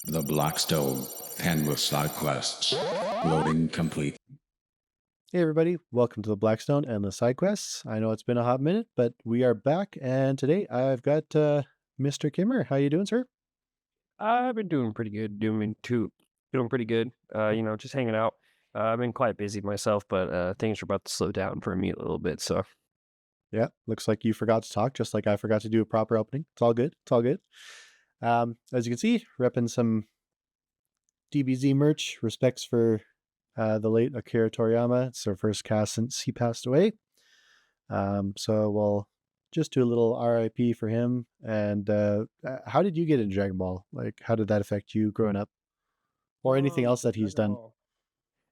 The Black Stone, endless side quests. Loading complete. Hey everybody, welcome to the Blackstone and the side quests. I know it's been a hot minute, but we are back, and today I've got Mr. Kimmer. How you doing, sir? I've been doing pretty good, doing pretty good. Just hanging out. I've been quite busy myself, but things are about to slow down for me a little bit. So Yeah, looks like you forgot to talk, just like I forgot to do a proper opening. It's all good. It's all good. As you can see, repping some DBZ merch. Respects for the late Akira Toriyama. It's our first cast since he passed away. So we'll just do a little RIP for him. And how did you get into Dragon Ball? Like, how did that affect you growing up, or anything else for that he's Dragon done? Ball,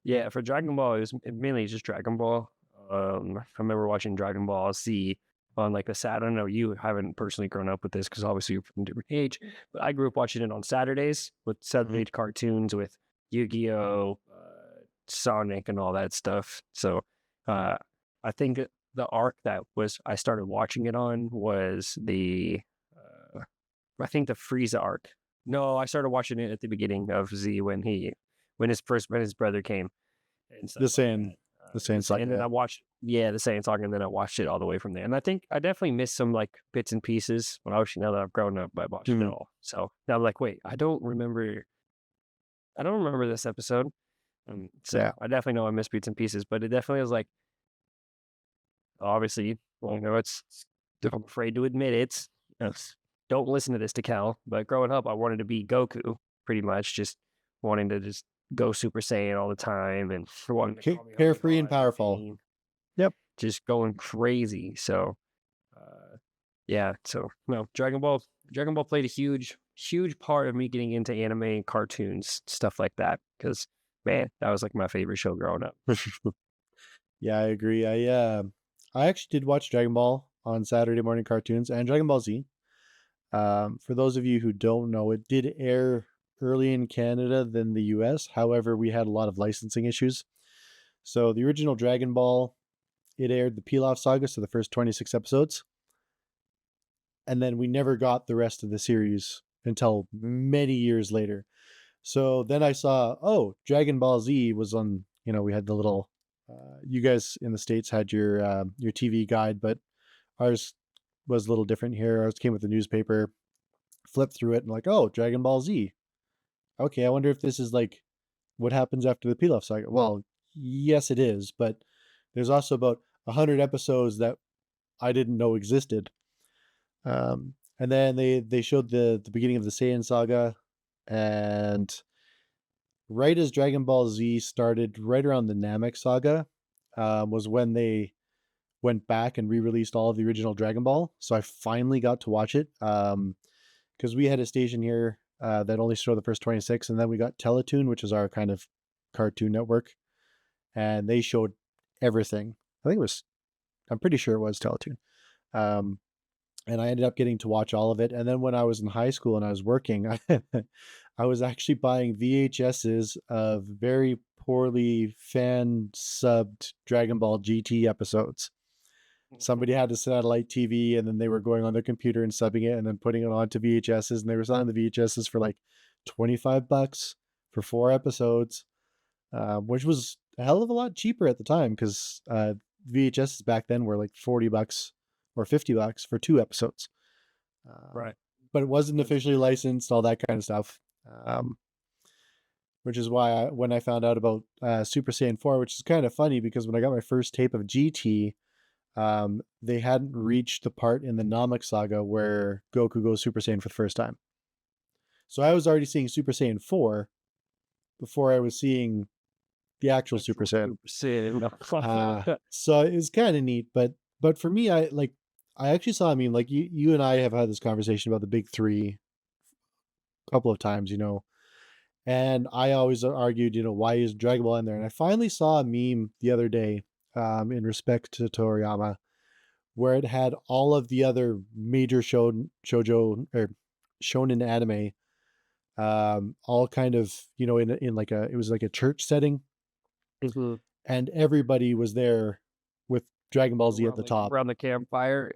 yeah, for Dragon Ball, mainly just Dragon Ball. I remember watching Dragon Ball Z on like the Saturday. I don't know, you haven't personally grown up with this because obviously you're from a different age, but I grew up watching it on Saturdays with Saturday cartoons with Yu-Gi-Oh, Sonic, and all that stuff. So uh, I think the arc that was I started watching it on was I think the Frieza arc. No, I started watching it at the beginning of Z when his brother came and The stuff like Saiyan, that. the Saiyan saga. And then Yeah. I watched, yeah, the Saiyan Saga, and then I watched it all the way from there. And I think I definitely missed some like bits and pieces, but obviously now that I've grown up, I watched it Mhm. all. So now I'm like, wait, I don't remember this episode. Yeah. So I definitely know I missed bits and pieces, but it definitely was like, obviously, well, I'm afraid to admit it. It's- Don't listen to this, to Cal. But growing up, I wanted to be Goku, pretty much, just wanting to just go Super Saiyan all the time and wanting to Carefree and Kamehameha powerful. everything, Yep. just going crazy. So, yeah. So, no, Dragon Ball played a huge part of me getting into anime and cartoons, stuff like that. Because, man, that was like my favorite show growing up. Yeah, I agree. I actually did watch Dragon Ball on Saturday morning cartoons and Dragon Ball Z. For those of you who don't know, it did air early in Canada than the US. However, we had a lot of licensing issues. So the original Dragon Ball, it aired the Pilaf Saga, so the first 26 episodes. And then we never got the rest of the series until many years later. So then I saw, oh, Dragon Ball Z was on, we had the little, you guys in the States had your TV guide, but ours was a little different here. Ours came with the newspaper, flipped through it and like, oh, Dragon Ball Z. Okay, I wonder if this is like what happens after the Pilaf saga. Well, yes, it is, but there's also about 100 episodes that I didn't know existed. And then they showed the beginning of the Saiyan saga, and right as Dragon Ball Z started, right around the Namek saga, was when they went back and re-released all of the original Dragon Ball. So I finally got to watch it. Because we had a station here that only showed the first 26, and then we got Teletoon, which is our kind of cartoon network, and they showed everything. I think it was, I'm pretty sure it was Teletoon. Um, and I ended up getting to watch all of it. And then when I was in high school and I was working, I was actually buying VHSs of very poorly fan subbed Dragon Ball GT episodes. Somebody had a satellite TV, and then they were going on their computer and subbing it and then putting it onto VHSs, and they were selling the VHSs for like $25 for 4 episodes, which was a hell of a lot cheaper at the time because VHSs back then were like $40 or $50 for 2 episodes. Right. But it wasn't officially licensed, all that kind of stuff. Um, which is why when I found out about Super Saiyan 4, which is kind of funny because when I got my first tape of GT, they hadn't reached the part in the Namek saga where Goku goes Super Saiyan for the first time. So I was already seeing Super Saiyan 4 before I was seeing the actual Super Saiyan. So it was kind of neat, but for me, I actually saw, I mean, like you and I have had this conversation about the big three a couple of times, and I always argued, why is Dragon Ball in there? And I finally saw a meme the other day, in respect to Toriyama, where it had all of the other major shoujo or shonen anime, all kind of, in like it was like a church setting, Mhm. and everybody was there with Dragon Ball Z at the top. Around the campfire.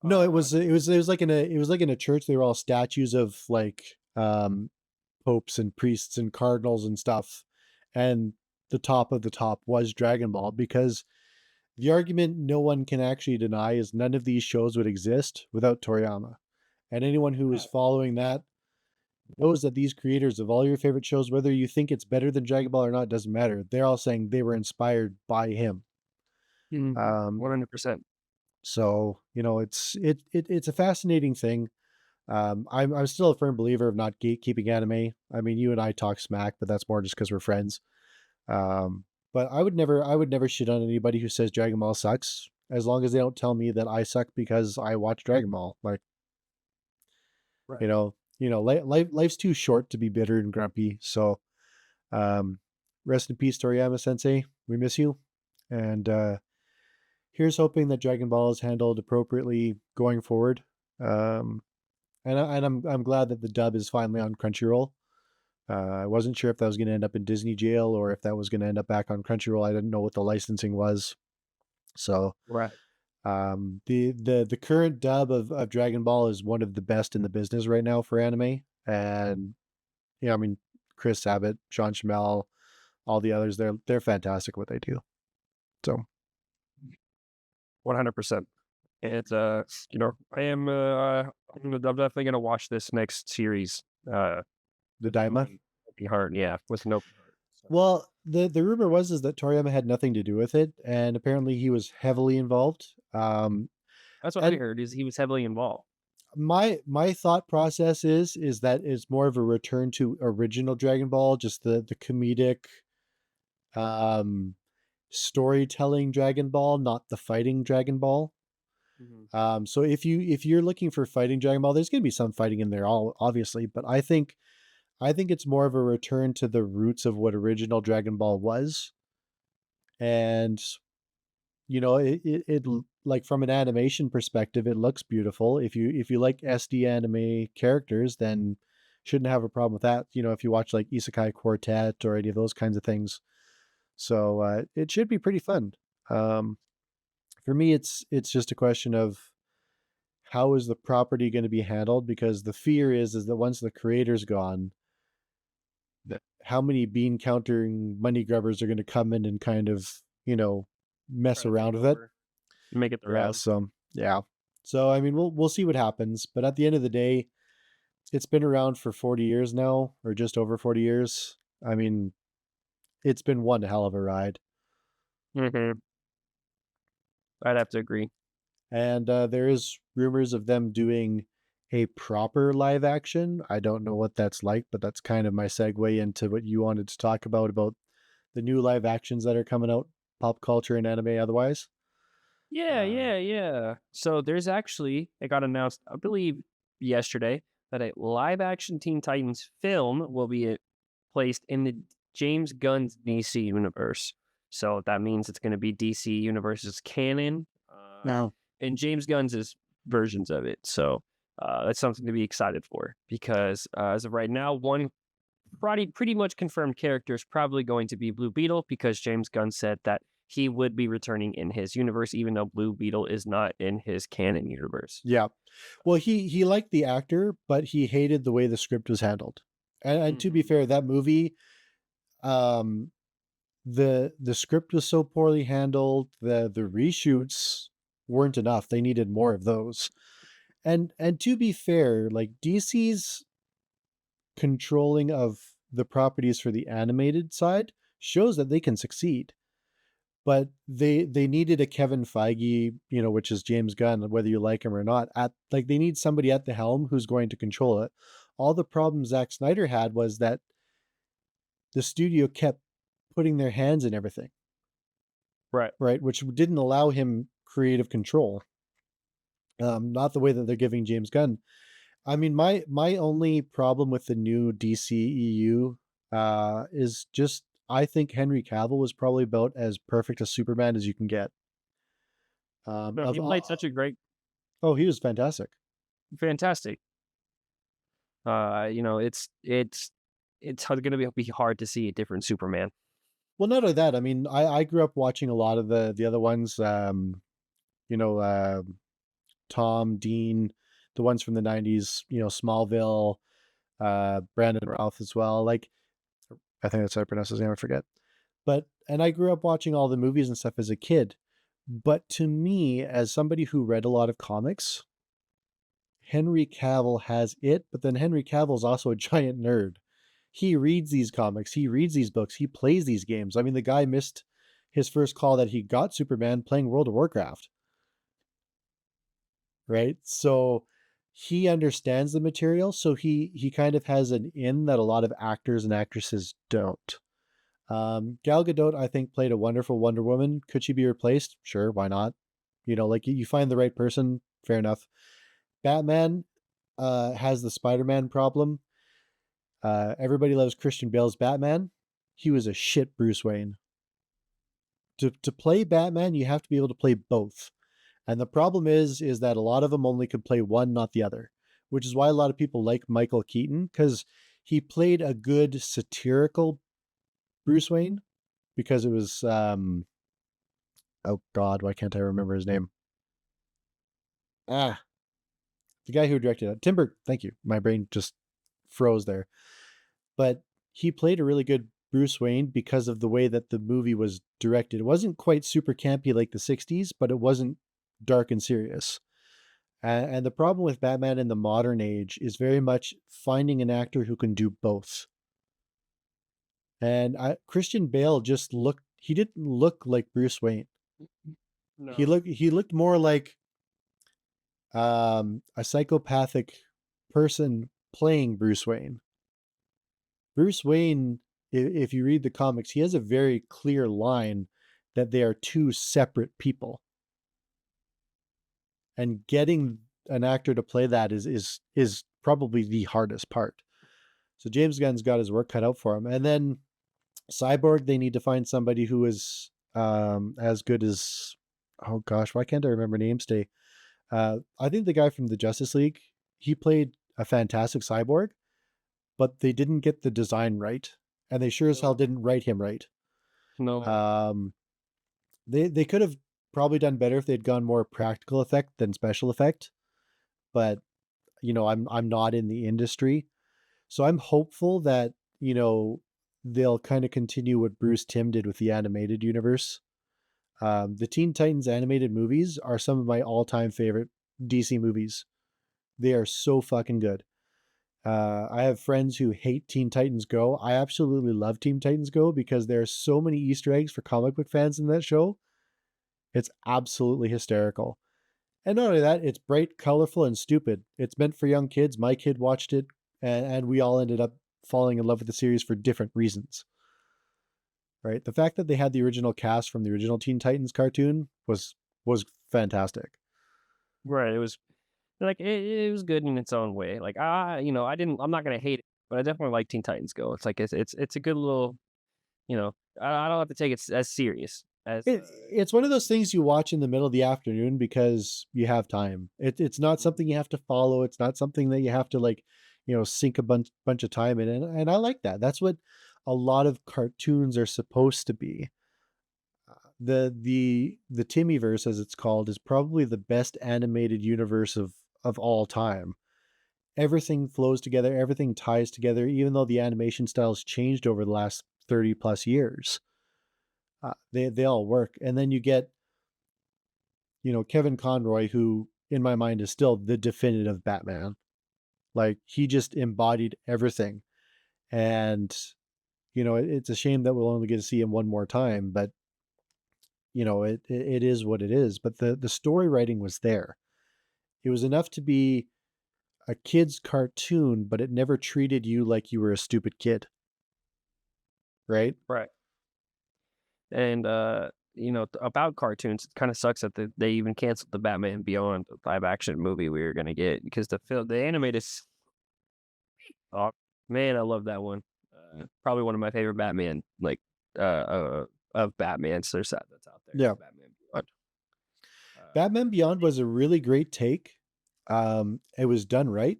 No, it was like in a church. They were all statues of like popes and priests and cardinals and stuff. And the top of the top was Dragon Ball, because the argument no one can actually deny is none of these shows would exist without Toriyama. And anyone who is following that knows that these creators of all your favorite shows, whether you think it's better than Dragon Ball or not, doesn't matter. They're all saying they were inspired by him. Mhm. Um, 100%. so it's a fascinating thing. I'm still a firm believer of not gatekeeping anime. I mean, you and I talk smack, but that's more just because we're friends. But I would never shit on anybody who says Dragon Ball sucks, as long as they don't tell me that I suck because I watch Dragon Ball. Like, Right. life's too short to be bitter and grumpy. So, um, rest in peace, Toriyama Sensei. We miss you, and here's hoping that Dragon Ball is handled appropriately going forward. Um, and I'm glad that the dub is finally on Crunchyroll. I wasn't sure if that was going to end up in Disney jail or if that was going to end up back on Crunchyroll. I didn't know what the licensing was. So, Right. the current dub of Dragon Ball is one of the best in the business right now for anime. And I mean, Chris Sabat, Sean Schmel, all the others, they're fantastic what they do. So 100%. It's I'm definitely gonna watch this next series. the Daima. Be hard, yeah, with no. So Well, the rumor was that Toriyama had nothing to do with it, and apparently he was heavily involved. that's what I And heard. Is he was heavily involved. my thought process is that it's more of a return to original Dragon Ball, just the comedic um storytelling Dragon Ball, not the fighting Dragon Ball. Mhm. So if you're looking for fighting Dragon Ball, there's going to be some fighting in there, all obviously, but I think it's more of a return to the roots of what original Dragon Ball was. And like from an animation perspective, it looks beautiful. If you like SD anime characters, then shouldn't have a problem with that. If you watch like Isekai Quartet or any of those kinds of things. So it should be pretty fun. Um, for me, it's just a question of how is the property going to be handled, because the fear is that once the creator's gone, how many bean countering money grubbers are going to come in and kind of mess Try to around take with it. over, make it their Yeah, own. so I mean, we'll see what happens, but at the end of the day, it's been around for 40 years now, or just over 40 years. I mean, it's been one hell of a ride. Mhm. I'd have to agree. And there is rumors of them doing a proper live action. I don't know what that's like, but that's kind of my segue into what you wanted to talk about the new live actions that are coming out, pop culture and anime otherwise. Yeah, Uh, yeah, yeah. So there's actually it got announced, I believe, yesterday that a live action Teen Titans film will be placed in the James Gunn's DC universe. So that means it's going to be DC universe's canon, now, and James Gunn's is versions of it. So that's something to be excited for because as of right now, one pretty much confirmed character is probably going to be Blue Beetle because James Gunn said that he would be returning in his universe, even though Blue Beetle is not in his canon universe. yeah. Well, he liked the actor, but he hated the way the script was handled. And to be Mhm. fair, that movie, um, the script was so poorly handled. The reshoots weren't enough. They needed more of those. And to be fair, like DC's controlling of the properties for the animated side shows that they can succeed. But they needed a Kevin Feige, which is James Gunn, whether you like him or not. At like they need somebody at the helm who's going to control it. All the problem Zack Snyder had was that the studio kept putting their hands in everything, Right. right? Which didn't allow him creative control. Not the way that they're giving James Gunn. I mean, my only problem with the new DCEU is just I think Henry Cavill was probably about as perfect a Superman as you can get. No, Of he played such a great, Oh, he was fantastic. fantastic. It's going to be hard to see a different Superman. Well, not only that, I mean, I grew up watching a lot of the other ones. You know, Tom, Dean, the ones from the '90s. Smallville, Brandon Routh as well. Like, I think that's how I pronounce his name. I forget. And I grew up watching all the movies and stuff as a kid. But to me, as somebody who read a lot of comics, Henry Cavill has it. But then Henry Cavill is also a giant nerd. He reads these comics, he reads these books, he plays these games. I mean, the guy missed his first call that he got Superman playing World of Warcraft. Right? So he understands the material, so he kind of has an in that a lot of actors and actresses don't. Gal Gadot, I think, played a wonderful Wonder Woman. Could she be replaced? Sure, why not? You know, like you find the right person, fair enough. Batman has the Spider-Man problem. Everybody loves Christian Bale's Batman. He was a shit Bruce Wayne. To play Batman, you have to be able to play both. And the problem is that a lot of them only could play one, not the other, which is why a lot of people like Michael Keaton, because he played a good satirical Bruce Wayne, because it was oh God, why can't I remember his name? The guy who directed it, thank you. My brain just froze there. But he played a really good Bruce Wayne because of the way that the movie was directed. It wasn't quite super campy like the 60s, but it wasn't dark and serious. And the problem with Batman in the modern age is very much finding an actor who can do both. And Christian Bale he didn't look like Bruce Wayne. No. He looked more like a psychopathic person playing Bruce Wayne. Bruce Wayne, if you read the comics, he has a very clear line that they are two separate people. And getting an actor to play that is probably the hardest part. So James Gunn's got his work cut out for him. And then Cyborg, they need to find somebody who is as good as, oh gosh, why can't I remember names today? I think the guy from the Justice League, he played a fantastic Cyborg, but they didn't get the design right, and they sure as hell didn't write him right. No. They could have probably done better if they'd gone more practical effect than special effect, but you know, I'm not in the industry, so I'm hopeful that, you know, they'll kind of continue what Bruce Timm did with the animated universe. The Teen Titans animated movies are some of my all-time favorite DC movies. They are so fucking good. I have friends who hate Teen Titans Go. I absolutely love Teen Titans Go because there are so many Easter eggs for comic book fans in that show. It's absolutely hysterical. And not only that, it's bright, colorful, and stupid. It's meant for young kids. My kid watched it, and we all ended up falling in love with the series for different reasons. Right? The fact that they had the original cast from the original Teen Titans cartoon was fantastic. Right. It was like it was good in its own way. Like I'm not gonna hate it, but I definitely like Teen Titans Go. It's like it's a good little, I don't have to take it as serious as It's one of those things you watch in the middle of the afternoon because you have time. It's not something you have to follow. It's not something that you have to, like, you know, sink a bunch of time in. And I like that. That's what a lot of cartoons are supposed to be. The Timmyverse, as it's called, is probably the best animated universe of all time. Everything flows together, everything ties together, even though the animation styles changed over the last 30 plus years. They all work. And then you get, you know, Kevin Conroy, who in my mind is still the definitive Batman. Like, he just embodied everything. And, you know, it's a shame that we'll only get to see him one more time, but you know, it is what it is. But the story writing was there. It was enough to be a kid's cartoon, but it never treated you like you were a stupid kid. Right? right. And about cartoons, it kind of sucks that they even canceled the Batman Beyond live action movie we were gonna get because the animated. Oh man, I love that one. Probably one of my favorite Batman of Batman's that's out there. Yeah. Batman Beyond. Batman Beyond was a really great take. It was done right.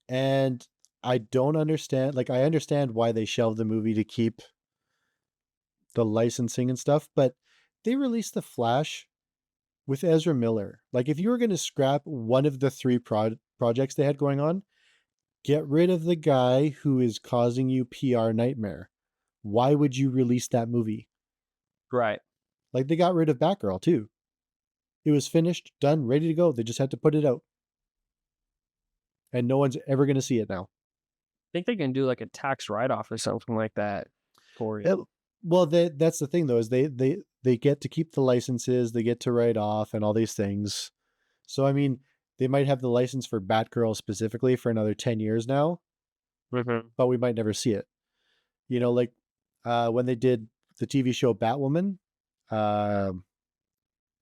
And I don't understand, like, I understand why they shelved the movie to keep the licensing and stuff, but they released The Flash with Ezra Miller. Like, if you were going to scrap one of the three projects they had going on, Get rid of the guy who is causing you PR nightmare. Why would you release that movie? Right. Like they got rid of Batgirl too. It was finished, done, ready to go. They just had to put it out. And no one's ever going to see it now. I think they can do like a tax write-off or something like that for it. Well, that's the thing though, is they get to keep the licenses, they get to write off and all these things. So I mean, they might have the license for Batgirl specifically for another 10 years now, but we might never see it. You know, like when they did the TV show Batwoman, uh,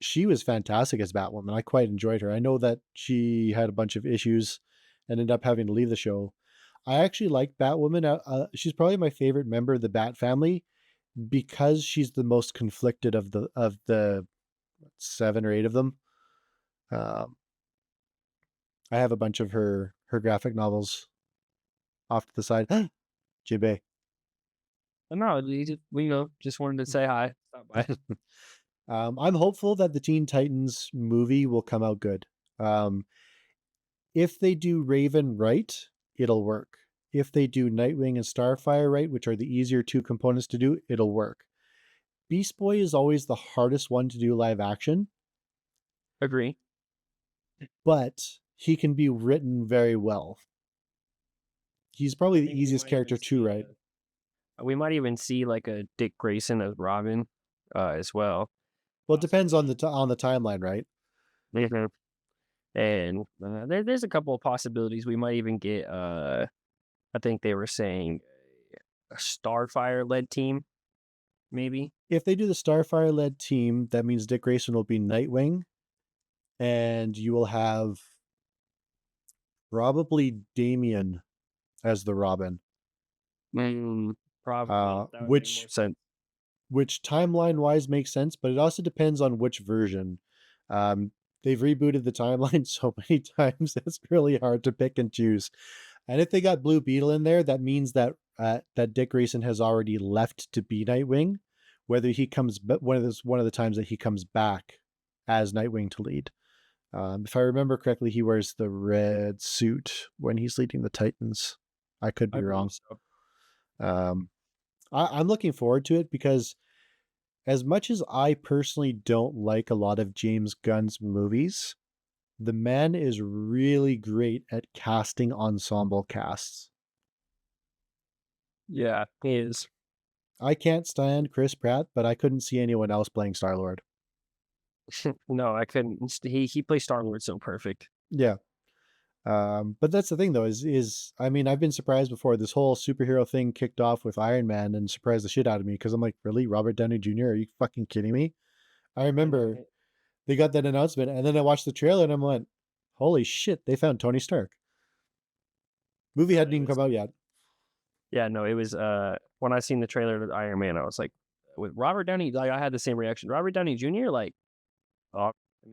she was fantastic as Batwoman. I quite enjoyed her. I know that she had a bunch of issues and ended up having to leave the show. I actually like Batwoman. She's probably my favorite member of the Bat family because she's the most conflicted of the 7 or 8 of them. I have a bunch of her graphic novels off to the side. Jibe. No, just wanted to say hi. Stop by. I'm hopeful that the Teen Titans movie will come out good. If they do Raven right, it'll work. If they do Nightwing and Starfire right, which are the easier 2 components to do, it'll work. Beast Boy is always the hardest one to do live action. Agree. But he can be written very well. He's probably the easiest character too, right? We might even see like a Dick Grayson as Robin, as well. Well, it depends on the timeline, right? And there's a couple of possibilities. We might even get, I think they were saying a Starfire led team, maybe. If they do the Starfire led team, that means Dick Grayson will be Nightwing, and you will have probably Damian as the Robin. Probably. Which timeline wise makes sense, but it also depends on which version. They've rebooted the timeline so many times it's really hard to pick and choose. And if they got Blue Beetle in there, that means that that Dick Grayson has already left to be Nightwing. Whether he comes, but one of the times that he comes back as Nightwing to lead. If I remember correctly, he wears the red suit when he's leading the Titans. I could be wrong. So. I'm looking forward to it because as much as I personally don't like a lot of James Gunn's movies, the man is really great at casting ensemble casts. Yeah, he is. I can't stand Chris Pratt, but I couldn't see anyone else playing Star-Lord. No, I couldn't. He plays Star-Lord so perfect. Yeah. But that's the thing though, is I mean, I've been surprised before. This whole superhero thing kicked off with Iron Man and surprised the shit out of me because I'm like, really? Robert Downey Jr.? Are you fucking kidding me? I remember they got that announcement and then I watched the trailer and I'm like, holy shit, they found Tony Stark. Movie hadn't even come out yet. Yeah, no, it was when I seen the trailer to Iron Man, I was like, with Robert Downey, like I had the same reaction. Robert Downey Jr., like,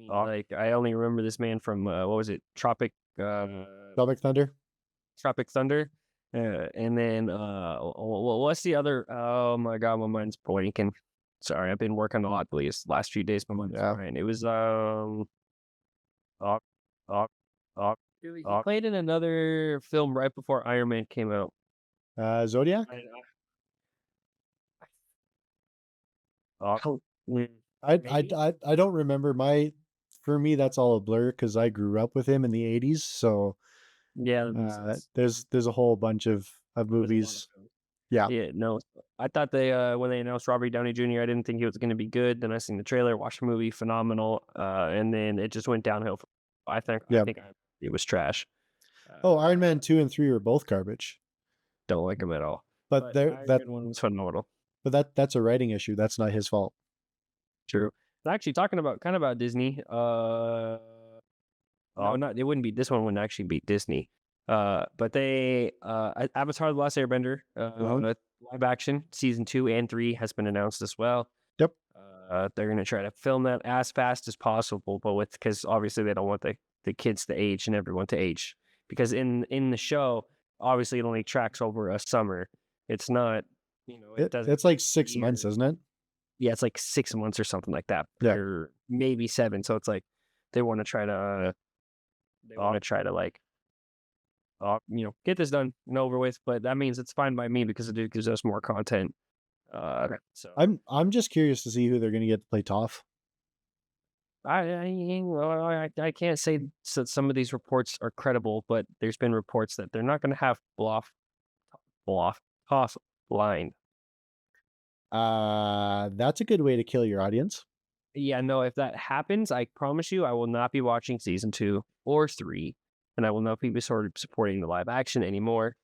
like I only remember this man from what was it, Tropic Thunder. Tropic Thunder, and then what's the other? Oh my god, my mind's blanking. Sorry, I've been working a lot these last few days. My mind's blanking. It was he played in another film right before Iron Man came out. Zodiac. I don't remember. For me that's all a blur because I grew up with him in the 80s. So yeah, there's a whole bunch of movies. Yeah. No, I thought they when they announced Robert Downey Jr., I didn't think he was going to be good. Then I seen the trailer, watched the movie, phenomenal, and then it just went downhill. I think it was trash. Iron Man 2 and 3 are both garbage. Don't like them at all. But that one was phenomenal. But that's a writing issue. That's not his fault. True. Actually, talking about Disney. No, not it wouldn't be. This one wouldn't actually be Disney. But they Avatar: The Last Airbender, live action season 2 and 3 has been announced as well. Yep. They're gonna try to film that as fast as possible, but because obviously they don't want the kids to age and everyone to age, because in the show obviously it only tracks over a summer. It's not, it doesn't. It's like 6 months, isn't it? Yeah, it's like 6 months or something like that. Yeah. Or maybe 7. So it's like they want to try to like get this done and over with. But that means it's fine by me because it gives us more content. So I'm just curious to see who they're going to get to play Toph. I can't say that some of these reports are credible, but there's been reports that they're not going to have Toph blind. That's a good way to kill your audience. Yeah, no, if that happens, I promise you, I will not be watching season 2 or 3, and I will not be sort of supporting the live action anymore.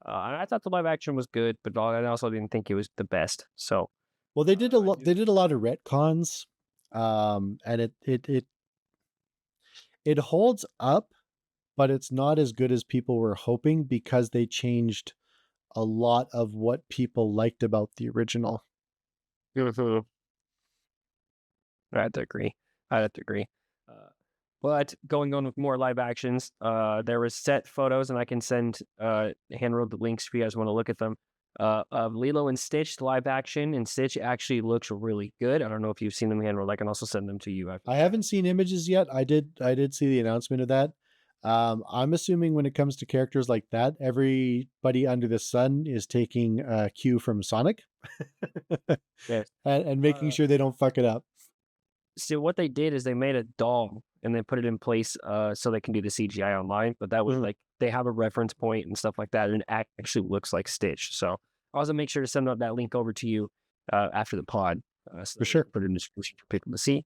And I thought the live action was good, but I also didn't think it was the best. So, well, they did a lot. They did a lot of retcons, and it holds up, but it's not as good as people were hoping because they changed a lot of what people liked about the original. I have to agree. But going on with more live actions, there was set photos, and I can send hand-rolled links if you guys want to look at them. Of Lilo and Stitch, the live action, and Stitch actually looks really good. I don't know if you've seen them hand-rolled. I can also send them to you. I haven't seen images yet. I did see the announcement of that. I'm assuming when it comes to characters like that, everybody under the sun is taking a cue from Sonic, Yeah. and making sure they don't fuck it up. So what they did is they made a doll and they put it in place so they can do the CGI online. But that was like they have a reference point and stuff like that, and it actually looks like Stitch. So I'll also make sure to send out that link over to you after the pod. So For sure. put it in the description for people to see.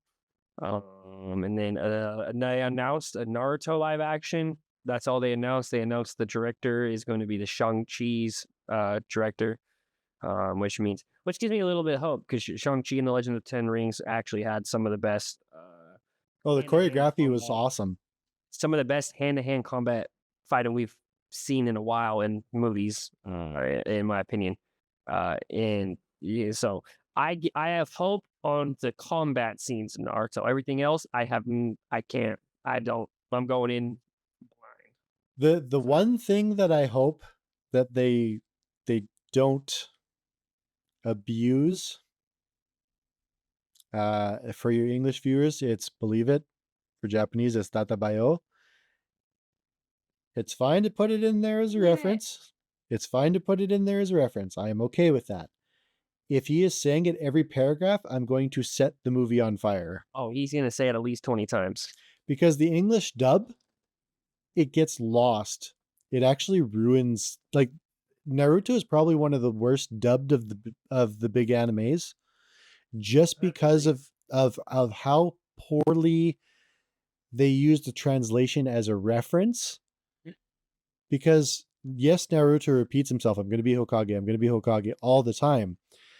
And then they announced a Naruto live action. That's all they announced. They announced the director is going to be the Shang-Chi's director, which gives me a little bit of hope because Shang-Chi and the Legend of the Ten Rings actually had some of the best. The choreography was awesome. Some of the best hand-to-hand combat fighting we've seen in a while in movies, in my opinion. And yeah, so I have hope on the combat scenes in Naruto. Everything else, I don't. I'm going in blind. The one thing that I hope that they don't abuse, for your English viewers, it's believe it. For Japanese, it's tatabayo. It's fine to put it in there as a reference. It's fine to put it in there as a reference. I am okay with that. If he is saying it every paragraph, I'm going to set the movie on fire. Oh, he's going to say it at least 20 times. Because the English dub, it gets lost. It actually ruins, like, Naruto is probably one of the worst dubbed of the big animes, just because of how poorly they use the translation as a reference. Because yes, Naruto repeats himself, I'm going to be Hokage, I'm going to be Hokage all the time.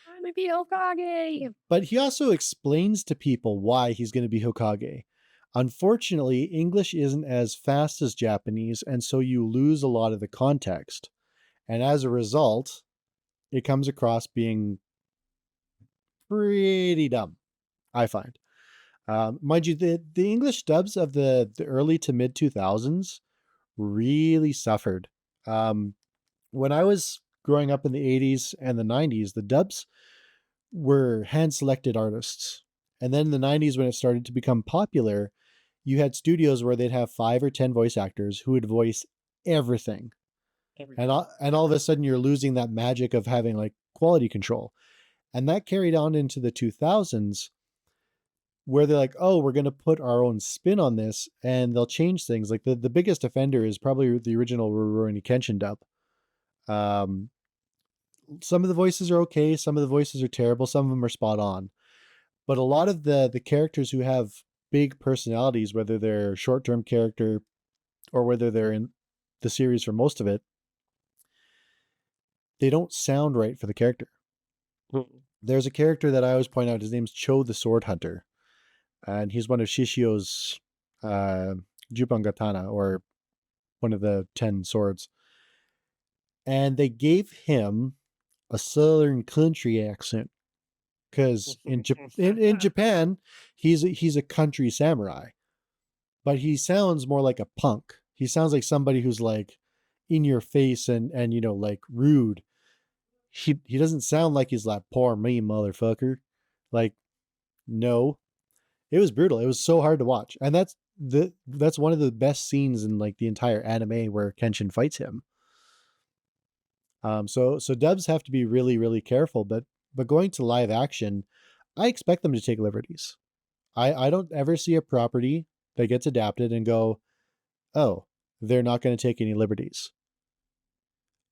I'm going to be Hokage. But he also explains to people why he's going to be Hokage. Unfortunately, English isn't as fast as Japanese, and so you lose a lot of the context. And as a result, it comes across being pretty dumb, I find. Mind you, the English dubs of the early to mid 2000s really suffered. When I was growing up in the 80s and the 90s, the dubs were hand-selected artists. And then in the 90s, when it started to become popular, you had studios where they'd have 5 or 10 voice actors who would voice everything. And all of a sudden, you're losing that magic of having like quality control. And that carried on into the 2000s, where they're like, oh, we're going to put our own spin on this, and they'll change things. Like the biggest offender is probably the original Rurouni Kenshin dub. Some of the voices are okay, some of the voices are terrible, some of them are spot on. But a lot of the characters who have big personalities, whether they're short-term character or whether they're in the series for most of it, they don't sound right for the character. There's a character that I always point out, his name's Cho the Sword Hunter. And he's one of Shishio's Jupangatana, or one of the 10 swords. And they gave him a southern country accent. Because in Japan, he's a country samurai. But he sounds more like a punk. He sounds like somebody who's like in your face and like rude. He doesn't sound like he's like, poor me, motherfucker. Like, no. It was brutal. It was so hard to watch. And that's one of the best scenes in like the entire anime where Kenshin fights him. So dubs have to be really, really careful, but going to live action, I expect them to take liberties. I don't ever see a property that gets adapted and go, oh, they're not going to take any liberties.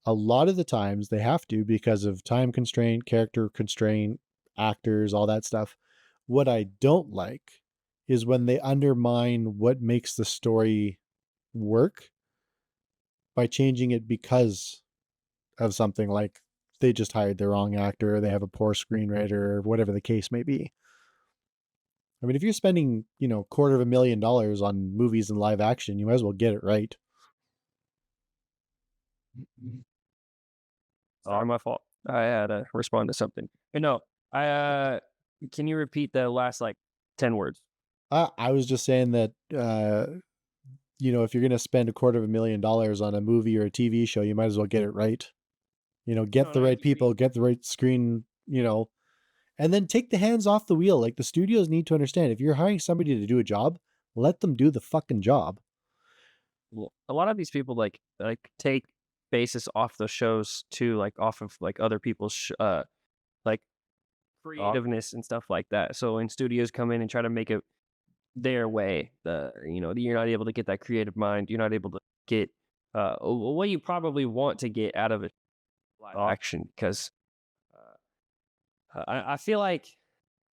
A lot of the times they have to because of time constraint, character constraint, actors, all that stuff. What I don't like is when they undermine what makes the story work by changing it because of something like they just hired the wrong actor, or they have a poor screenwriter, or whatever the case may be. I mean, if you're spending, $250,000 on movies and live action, you might as well get it right. Sorry, my fault. I had to respond to something. No, I can you repeat the last like 10 words? I was just saying that, if you're going to spend $250,000 on a movie or a TV show, you might as well get it right. Get No, the no, I right get what people, you get the right screen, and then take the hands off the wheel. Like the studios need to understand if you're hiring somebody to do a job, let them do the fucking job. well, a lot of these people like take basis off the shows too, like off of like other people's like creativeness and stuff like that. So when studios come in and try to make it their way, you're not able to get that creative mind. You're not able to get what you probably want to get out of a live action because I feel like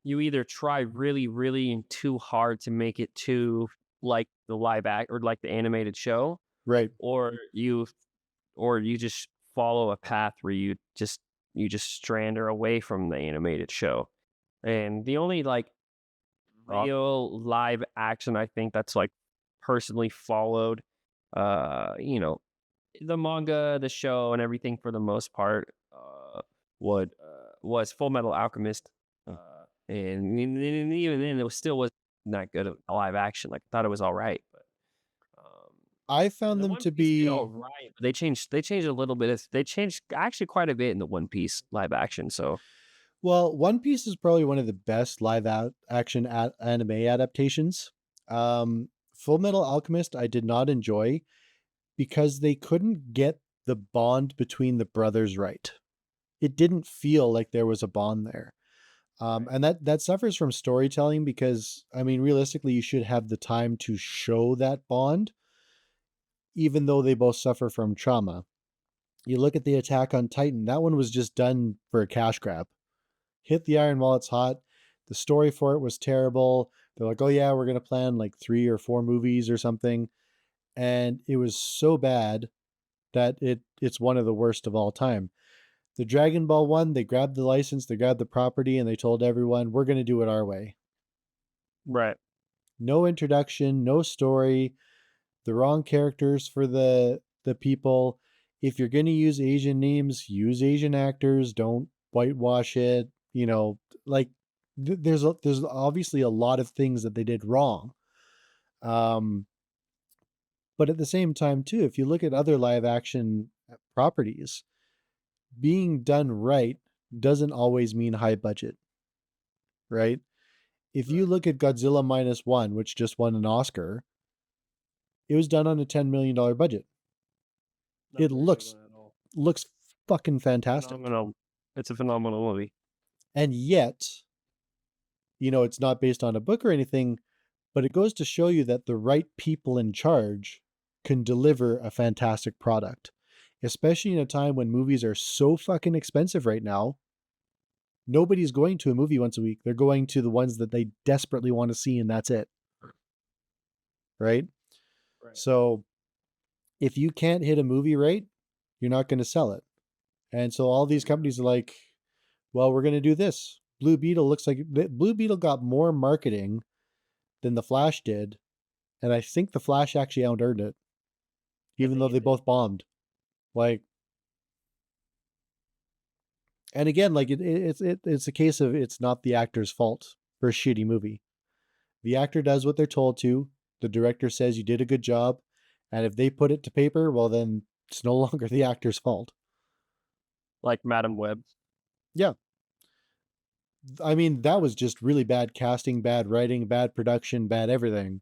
you either try really, really and too hard to make it too like the live act or like the animated show, Right. or you just follow a path where you just strand her away from the animated show. And the only like real live action I think that's like personally followed, you know, the manga, the show, and everything for the most part, what was Full Metal Alchemist, and even then, still was not good at live action. Like I thought it was all right, but I and found the them One to Piece did all be right. But they changed a little bit. They changed actually quite a bit in the One Piece live action. So well, One Piece is probably one of the best live out action anime adaptations. Full Metal Alchemist I did not enjoy because they couldn't get the bond between the brothers right. It didn't feel like there was a bond there. right, And that suffers from storytelling because I mean realistically you should have the time to show that bond even though they both suffer from trauma. You look at the Attack on Titan, that one was just done for a cash grab. Hit the iron while it's hot. The story for it was terrible. They're like, "Oh yeah, we're going to plan like 3 or 4 movies or something." And it was so bad that it's one of the worst of all time. The Dragon Ball one, they grabbed the license, they grabbed the property, and they told everyone, "We're going to do it our way." right, No introduction, no story, the wrong characters for the people. If you're going to use Asian names, use Asian actors. Don't whitewash it. Like there's obviously a lot of things that they did wrong. Um, but at the same time, too, if you look at other live action properties, being done right doesn't always mean high budget, right? If you right. look at Godzilla minus one, which just won an Oscar, it was done on a $10 million budget. Not a It very good looks one at all. looks fucking fantastic. Phenomenal. It's a phenomenal movie. And yet, it's not based on a book or anything, but it goes to show you that the right people in charge can deliver a fantastic product, especially in a time when movies are so fucking expensive right now. Nobody's going to a movie once a week. They're going to the ones that they desperately want to see, and that's it. Right? Right. So if you can't hit a movie right, you're not going to sell it. And so all these companies are like, well, we're going to do this. Blue Beetle looks like Blue Beetle got more marketing than the Flash did, and I think the Flash actually out earned it, I even think though it they did. both bombed. Like, and again, like it's a case of it's not the actor's fault for a shitty movie. The actor does what they're told to. The director says you did a good job, and if they put it to paper, well, then it's no longer the actor's fault. Like Madam Web. Yeah, I mean that was just really bad casting, bad writing, bad production, bad everything.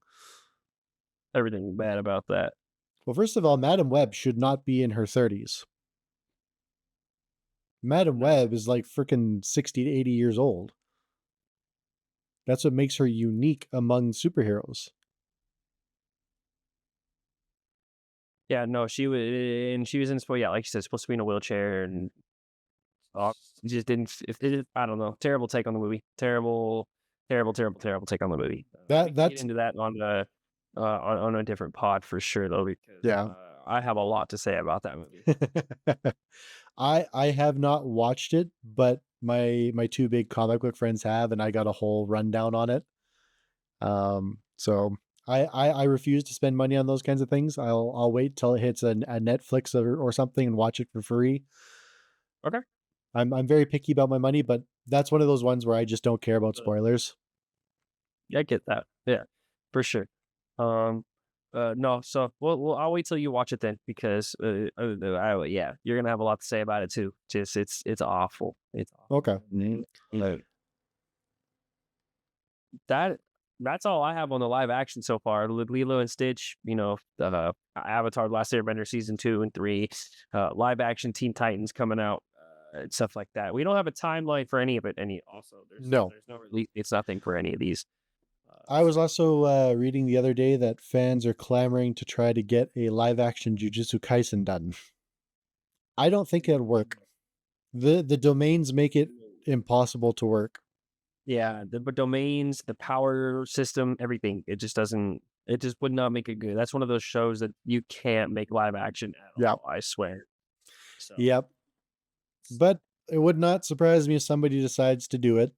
everything bad about that. Well, first of all, Madam Web should not be in her 30s. Madam No. Web is like freaking 60 to 80 years old. That's what makes her unique among superheroes. Yeah, no, she was in yeah, like you said, supposed to be in a wheelchair, and just didn't. If it, I don't know, terrible take on the movie. Terrible, terrible, terrible, terrible take on the movie. We can get That's into that on the on a different pod for sure, though, because yeah. I have a lot to say about that movie. I have not watched it, but my two big comic book friends have, and I got a whole rundown on it. So I refuse to spend money on those kinds of things. I'll wait till it hits a Netflix or something and watch it for free. Okay. I'm very picky about my money, but that's one of those ones where I just don't care about spoilers. I get that. Yeah, for sure. Um, no, so I'll wait till you watch it then, because yeah, you're gonna have a lot to say about it too. Just it's awful. It's awful. Okay. No, that that's all I have on the live action so far. Lilo and Stitch, Avatar: The Last Airbender season 2 and 3, live action Teen Titans coming out, and stuff like that. We don't have a timeline for any of it. No. There's no release. It's nothing for any of these. I was also reading the other day that fans are clamoring to try to get a live action Jujutsu Kaisen done. I don't think it'll work. The domains make it impossible to work. Yeah, the domains, the power system, everything. It just doesn't. It just would not make it good. That's one of those shows that you can't make live action at Yep. all. I swear. So Yep. But it would not surprise me if somebody decides to do it.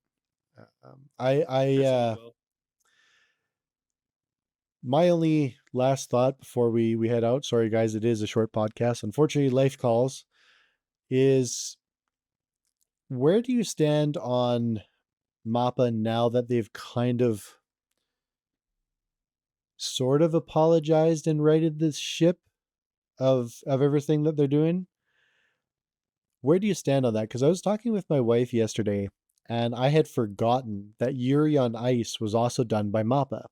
My only last thought before we head out, sorry guys, it is a short podcast. Unfortunately, life calls, is where do you stand on MAPPA now that they've kind of sort of apologized and righted this ship of everything that they're doing? Where do you stand on that? Because I was talking with my wife yesterday, and I had forgotten that Yuri on Ice was also done by MAPPA.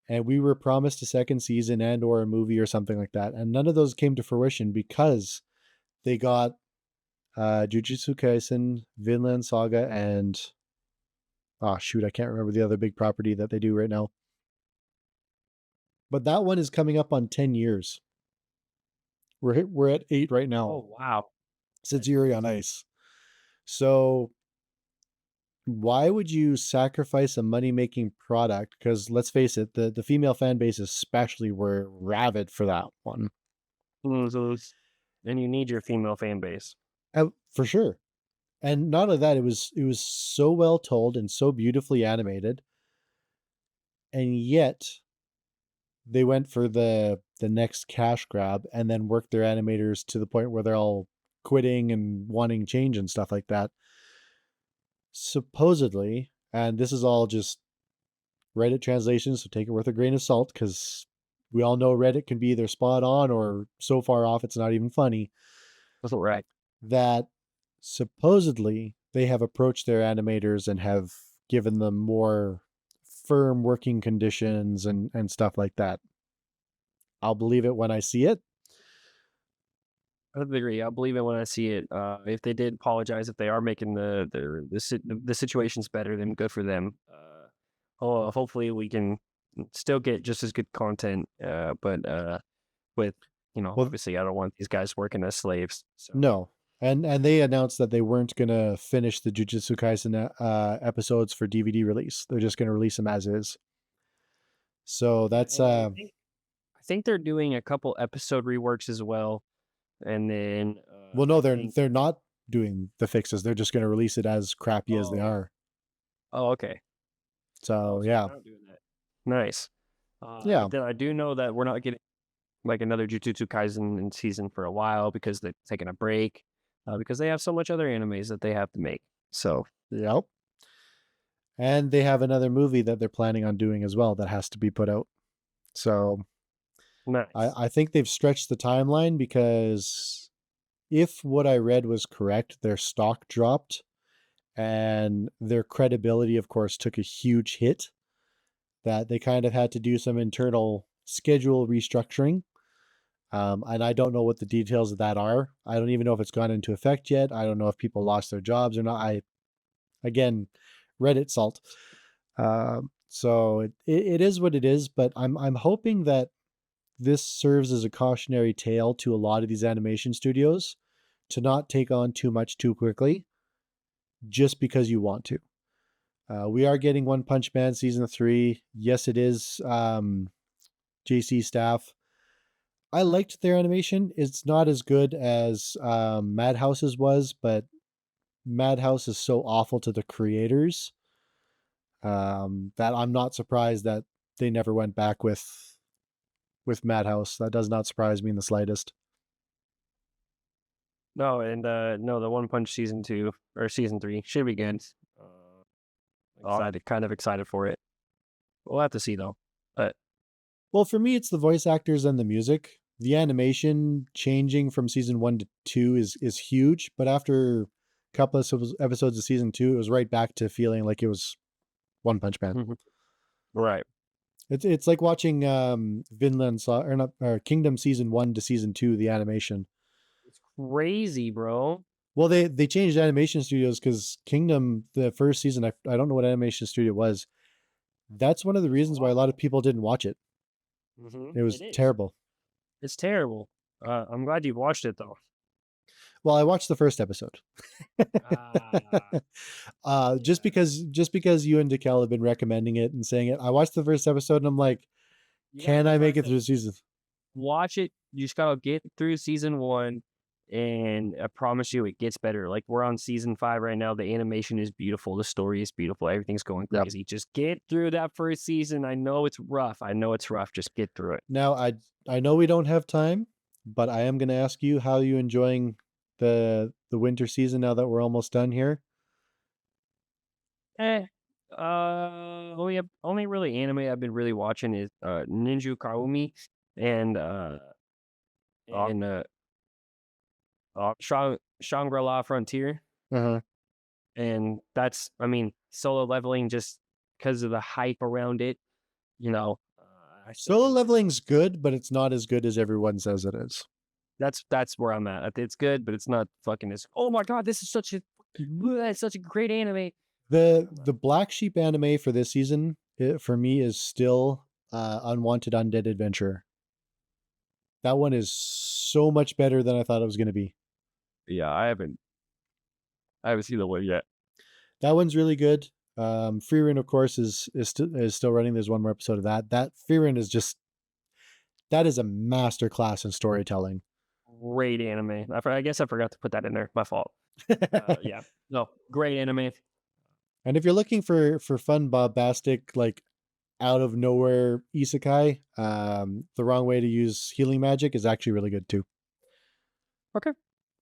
And we were promised a second season and or a movie or something like that. And none of those came to fruition because they got Jujutsu Kaisen, Vinland Saga, and oh shoot, I can't remember the other big property that they do right now. But that one is coming up on 10 years. We're at 8 right now. Oh wow. Since Yuri on Ice. So why would you sacrifice a money-making product? Because let's face it, the female fan base especially were rabid for that one. And you need your female fan base. For sure. And not only that, it was so well told and so beautifully animated. And yet they went for the next cash grab and then worked their animators to the point where they're all quitting and wanting change and stuff like that. Supposedly, and this is all just Reddit translations, so take it with a grain of salt, because we all know Reddit can be either spot on or so far off it's not even funny. That's all right. That supposedly they have approached their animators and have given them more firm working conditions and stuff like that. I'll believe it when I see it. I agree. I'll believe it when I see it. If they did apologize, if they are making the situations better, then good for them. Hopefully we can still get just as good content. But with obviously I don't want these guys working as slaves. So. No. And they announced that they weren't going to finish the Jujutsu Kaisen episodes for DVD release. They're just going to release them as is. So that's I think they're doing a couple episode reworks as well. And then well, no, they're not doing the fixes. They're just going to release it as crappy as they are. Oh, okay. So yeah, nice. Yeah. Then I do know that we're not getting like another Jujutsu Kaisen in season for a while because they're taking a break because they have so much other animes that they have to make. So yep. And they have another movie that they're planning on doing as well that has to be put out. So nice. I think they've stretched the timeline because if what I read was correct, their stock dropped and their credibility, of course, took a huge hit. that they kind of had to do some internal schedule restructuring. And I don't know what the details of that are. I don't even know if it's gone into effect yet. I don't know if people lost their jobs or not. Again, Reddit salt. So it is what it is, but I'm hoping that this serves as a cautionary tale to a lot of these animation studios to not take on too much too quickly just because you want to. We are getting One Punch Man season 3. Yes, it is JC staff. I liked their animation. It's not as good as Madhouse's was, but Madhouse is so awful to the creators that I'm not surprised that they never went back with Madhouse. That does not surprise me in the slightest. No, and no, the One Punch season 2 or season 3 should be good. Kind of excited for it. We'll have to see though. But Well, for me, it's the voice actors and the music. The animation changing from season 1 to 2 is huge, but after a couple of episodes of season 2, it was right back to feeling like it was One Punch Man. right. It's like watching Kingdom season 1 to season 2, the animation. It's crazy, bro. Well, they changed animation studios because Kingdom, the first season, I don't know what animation studio it was. That's one of the reasons why a lot of people didn't watch it. It was terrible. It's terrible. I'm glad you've watched it though. Well, I watched the first episode. Just because you and Dekel have been recommending it and saying it. I watched the first episode and I'm like, can I make it through the season? Watch it. You just gotta get through season 1, and I promise you it gets better. Like we're on season 5 right now. The animation is beautiful. The story is beautiful. Everything's going crazy. Just get through that first season. I know it's rough. Just get through it. Now, I know we don't have time, but I am going to ask you, how are you enjoying the winter season now that we're almost done here? Only really anime I've been really watching is Ninja Kaomi and Shangri-La Frontier. Uh-huh. And that's, I mean, Solo Leveling, just because of the hype around it, you know. Solo Leveling's good, but it's not as good as everyone says it is. That's where I'm at. It's good, but it's not fucking as. Oh my god, this is such a great anime. The Black Sheep anime for this season, for me, is still Unwanted Undead Adventure. That one is so much better than I thought it was going to be. Yeah, I haven't seen the one yet. That one's really good. Frieren, of course, is still running. There's one more episode of that. That Frieren is that is a master class in storytelling. Great anime. I guess I forgot to put that in there. My fault. Yeah. No, great anime. And if you're looking for fun, bombastic, like out of nowhere isekai, The Wrong Way to Use Healing Magic is actually really good too. Okay.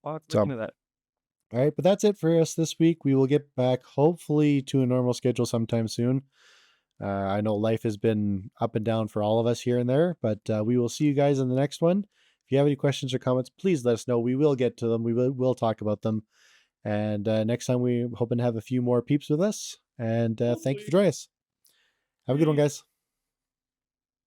I'll have to look into that. All right, but that's it for us this week. We will get back hopefully to a normal schedule sometime soon. I know life has been up and down for all of us here and there, but we will see you guys in the next one. If you have any questions or comments, please let us know. We will get to them. We'll talk about them. And next time, we're hoping to have a few more peeps with us. And thank you for joining us. Have a good one, guys.